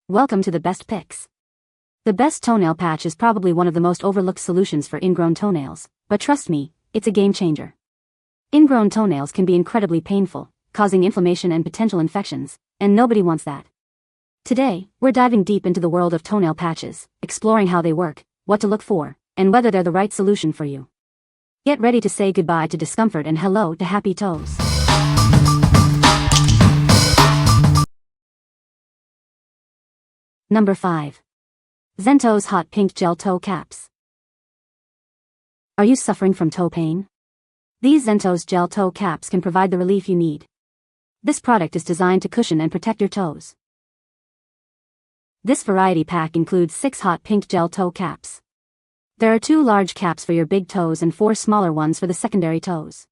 Welcome to the best picks. The best toenail patch is probably one of the most overlooked solutions for ingrown toenails, but trust me, it's a game changer. Ingrown toenails can be incredibly painful, causing inflammation and potential infections, and nobody wants that. Today, we're diving deep into the world of toenail patches, exploring how they work, what to look for, and whether they're the right solution for you. Get ready to say goodbye to discomfort and hello to happy toes. Number 5. ZenToes Hot Pink Gel Toe Caps. Are you suffering from toe pain? These ZenToes gel toe caps can provide the relief you need. This product is designed to cushion and protect your toes. This variety pack includes 6 hot pink gel toe caps. There are 2 large caps for your big toes and 4 smaller ones for the secondary toes.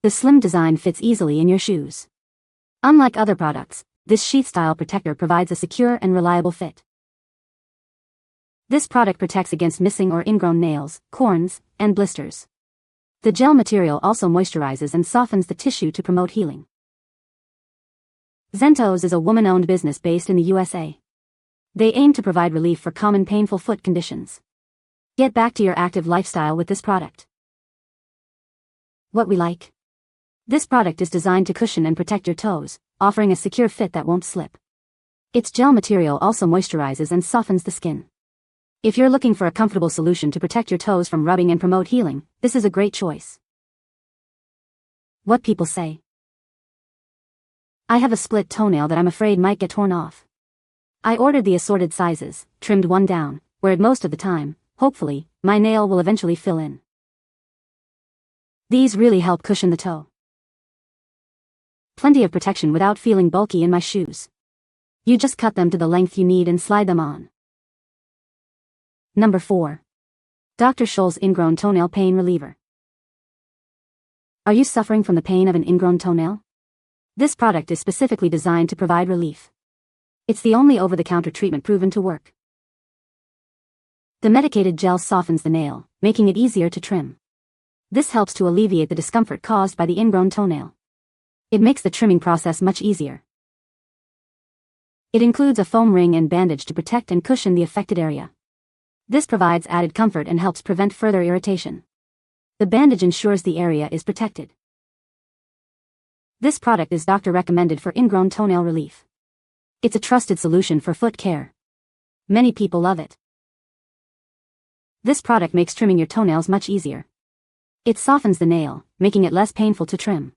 The slim design fits easily in your shoes. Unlike other products, this sheath-style protector provides a secure and reliable fit. This product protects against missing or ingrown nails, corns, and blisters. The gel material also moisturizes and softens the tissue to promote healing. ZenToes is a woman-owned business based in the USA. They aim to provide relief for common painful foot conditions. Get back to your active lifestyle with this product. What we like. This product is designed to cushion and protect your toes, offering a secure fit that won't slip. Its gel material also moisturizes and softens the skin. If you're looking for a comfortable solution to protect your toes from rubbing and promote healing, this is a great choice. What people say. I have a split toenail that I'm afraid might get torn off. I ordered the assorted sizes, trimmed one down, where most of the time, hopefully, my nail will eventually fill in. These really help cushion the toe. Plenty of protection without feeling bulky in my shoes. You just cut them to the length you need and slide them on. Number 4. Dr. SCHOLL'S Ingrown Toenail Pain Reliever. Are you suffering from the pain of an ingrown toenail? This product is specifically designed to provide relief. It's the only over-the-counter treatment proven to work. The medicated gel softens the nail, making it easier to trim. This helps to alleviate the discomfort caused by the ingrown toenail. It makes the trimming process much easier. It includes a foam ring and bandage to protect and cushion the affected area. This provides added comfort and helps prevent further irritation. The bandage ensures the area is protected. This product is doctor recommended for ingrown toenail relief. It's a trusted solution for foot care. Many people love it. This product makes trimming your toenails much easier. It softens the nail, making it less painful to trim.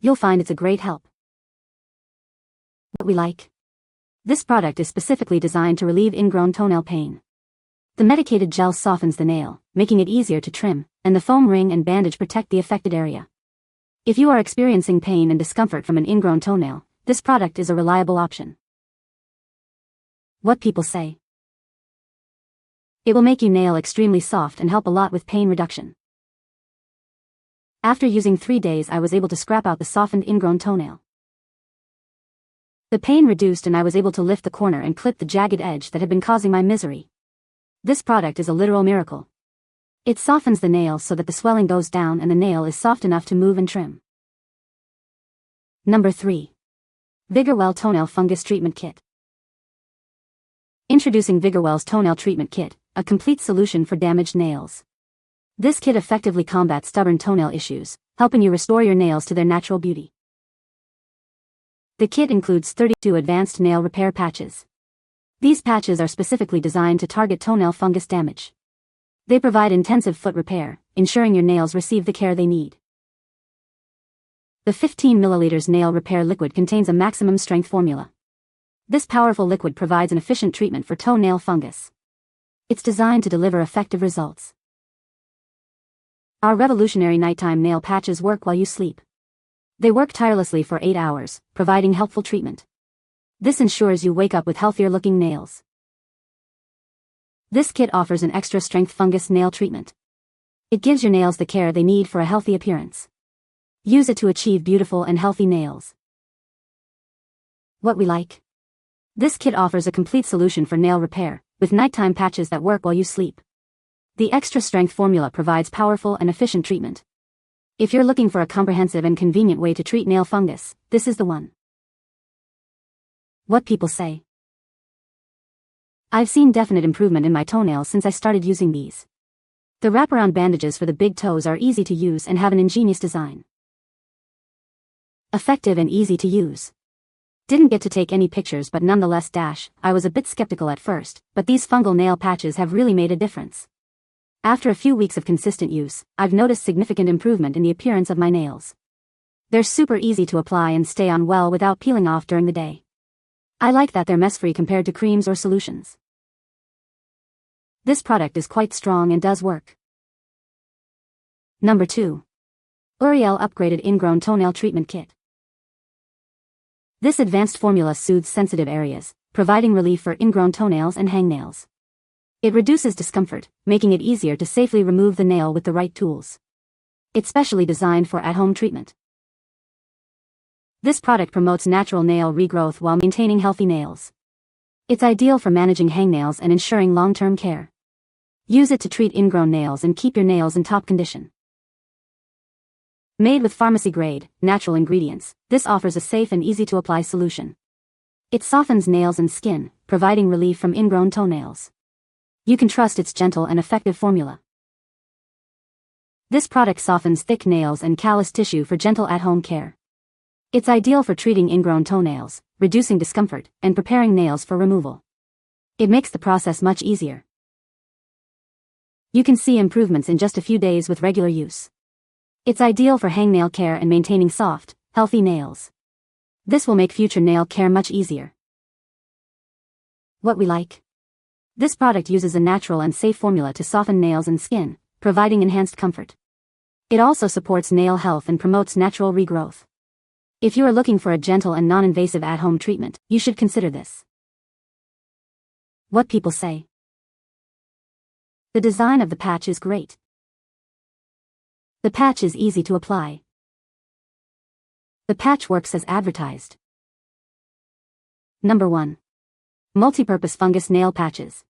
You'll find it's a great help. What we like. This product is specifically designed to relieve ingrown toenail pain. The medicated gel softens the nail, making it easier to trim, and the foam ring and bandage protect the affected area. If you are experiencing pain and discomfort from an ingrown toenail, this product is a reliable option. What people say. It will make your nail extremely soft and help a lot with pain reduction. After using 3 days, I was able to scrap out the softened ingrown toenail. The pain reduced and I was able to lift the corner and clip the jagged edge that had been causing my misery. This product is a literal miracle. It softens the nail so that the swelling goes down and the nail is soft enough to move and trim. Number 3. VIGORWELL Toenail Fungus Treatment Kit. Introducing VIGORWELL's Toenail Treatment Kit, a complete solution for damaged nails. This kit effectively combats stubborn toenail issues, helping you restore your nails to their natural beauty. The kit includes 32 advanced nail repair patches. These patches are specifically designed to target toenail fungus damage. They provide intensive foot repair, ensuring your nails receive the care they need. The 15 ml nail repair liquid contains a maximum strength formula. This powerful liquid provides an efficient treatment for toenail fungus. It's designed to deliver effective results. Our revolutionary nighttime nail patches work while you sleep. They work tirelessly for 8 hours, providing helpful treatment. This ensures you wake up with healthier-looking nails. This kit offers an extra-strength fungus nail treatment. It gives your nails the care they need for a healthy appearance. Use it to achieve beautiful and healthy nails. What we like. This kit offers a complete solution for nail repair, with nighttime patches that work while you sleep. The extra-strength formula provides powerful and efficient treatment. If you're looking for a comprehensive and convenient way to treat nail fungus, this is the one. What people say. I've seen definite improvement in my toenails since I started using these. The wraparound bandages for the big toes are easy to use and have an ingenious design. Effective and easy to use. Didn't get to take any pictures, but nonetheless I was a bit skeptical at first, but these fungal nail patches have really made a difference. After a few weeks of consistent use, I've noticed significant improvement in the appearance of my nails. They're super easy to apply and stay on well without peeling off during the day. I like that they're mess-free compared to creams or solutions. This product is quite strong and does work. Number 2. URIEL Upgraded Ingrown Toenail Treatment Kit. This advanced formula soothes sensitive areas, providing relief for ingrown toenails and hangnails. It reduces discomfort, making it easier to safely remove the nail with the right tools. It's specially designed for at-home treatment. This product promotes natural nail regrowth while maintaining healthy nails. It's ideal for managing hangnails and ensuring long-term care. Use it to treat ingrown nails and keep your nails in top condition. Made with pharmacy-grade, natural ingredients, this offers a safe and easy-to-apply solution. It softens nails and skin, providing relief from ingrown toenails. You can trust its gentle and effective formula. This product softens thick nails and callous tissue for gentle at-home care. It's ideal for treating ingrown toenails, reducing discomfort, and preparing nails for removal. It makes the process much easier. You can see improvements in just a few days with regular use. It's ideal for hangnail care and maintaining soft, healthy nails. This will make future nail care much easier. What we like. This product uses a natural and safe formula to soften nails and skin, providing enhanced comfort. It also supports nail health and promotes natural regrowth. If you are looking for a gentle and non-invasive at-home treatment, you should consider this. What people say. The design of the patch is great. The patch is easy to apply. The patch works as advertised. Number 1. Multipurpose Fungus Nail Patches.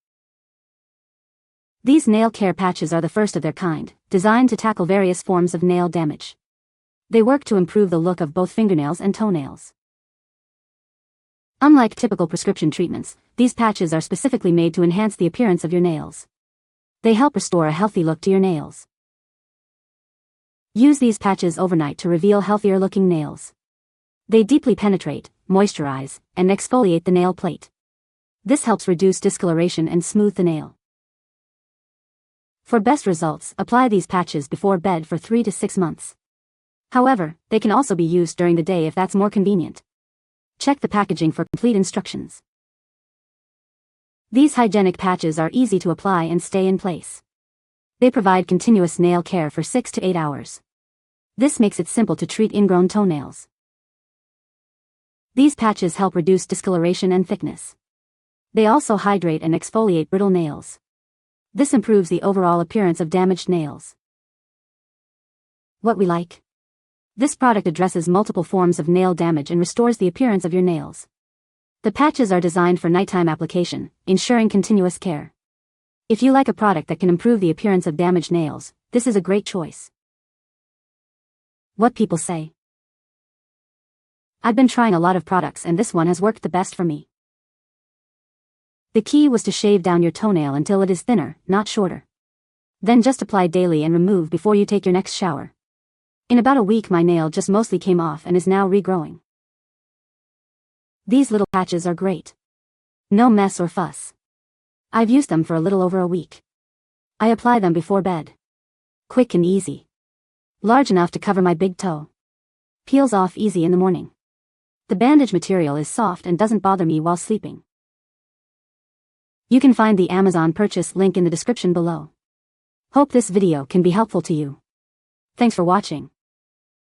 These nail care patches are the first of their kind, designed to tackle various forms of nail damage. They work to improve the look of both fingernails and toenails. Unlike typical prescription treatments, these patches are specifically made to enhance the appearance of your nails. They help restore a healthy look to your nails. Use these patches overnight to reveal healthier-looking nails. They deeply penetrate, moisturize, and exfoliate the nail plate. This helps reduce discoloration and smooth the nail. For best results, apply these patches before bed for 3 to 6 months. However, they can also be used during the day if that's more convenient. Check the packaging for complete instructions. These hygienic patches are easy to apply and stay in place. They provide continuous nail care for 6 to 8 hours. This makes it simple to treat ingrown toenails. These patches help reduce discoloration and thickness. They also hydrate and exfoliate brittle nails. This improves the overall appearance of damaged nails. What we like. This product addresses multiple forms of nail damage and restores the appearance of your nails. The patches are designed for nighttime application, ensuring continuous care. If you like a product that can improve the appearance of damaged nails, this is a great choice. What people say. I've been trying a lot of products and this one has worked the best for me. The key was to shave down your toenail until it is thinner, not shorter. Then just apply daily and remove before you take your next shower. In about a week my nail just mostly came off and is now regrowing. These little patches are great. No mess or fuss. I've used them for a little over a week. I apply them before bed. Quick and easy. Large enough to cover my big toe. Peels off easy in the morning. The bandage material is soft and doesn't bother me while sleeping. You can find the Amazon purchase link in the description below. Hope this video can be helpful to you. Thanks for watching.